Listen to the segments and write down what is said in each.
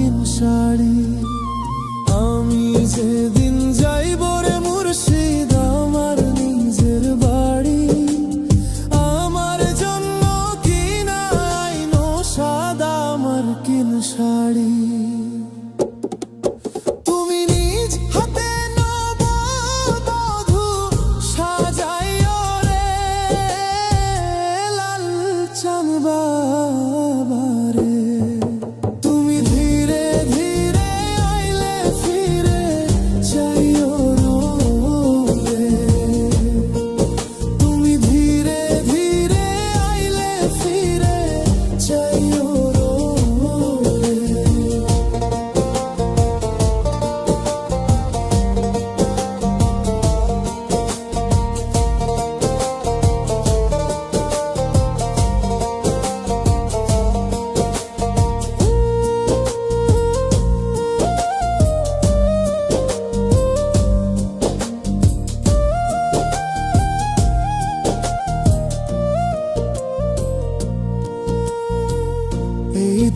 রঙিন শাড়ি। আমি যেদিন যাইব রে মুর্শিদ আমার নিজের বাড়ি, আমার জন্য কিনা আইনো সাদা মার্কিন শাড়ি।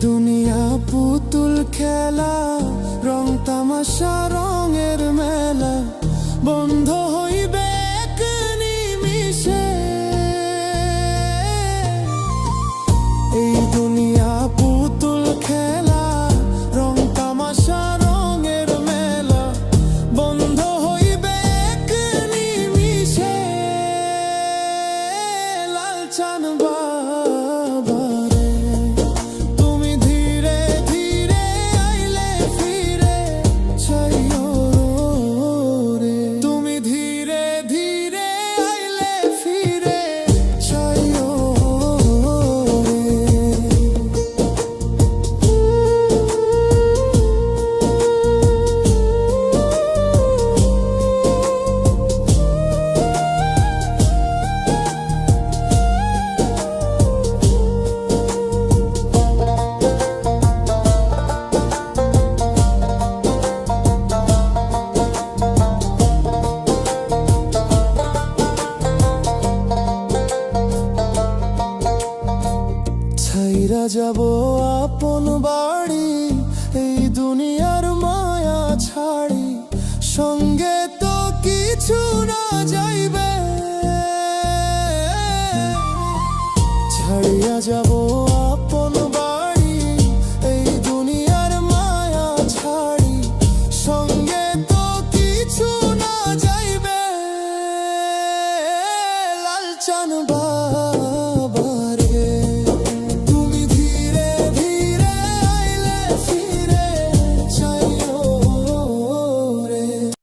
দুনিয়া পুতুল খেলা, রং তামাশা রঙের মেলা, বন্ধ হইবে এক নিমিষে। এই দুনিয়া পুতুল খেলা, রং তামাশা রঙের মেলা, বন্ধ হইবে এক নিমিষে। লালচান বাবা যাব আপন বাড়ি, এই দুনিয়ার মায়া ছাড়ি, সঙ্গে তো কিছু না যাইবে। ছাড়িয়া যাব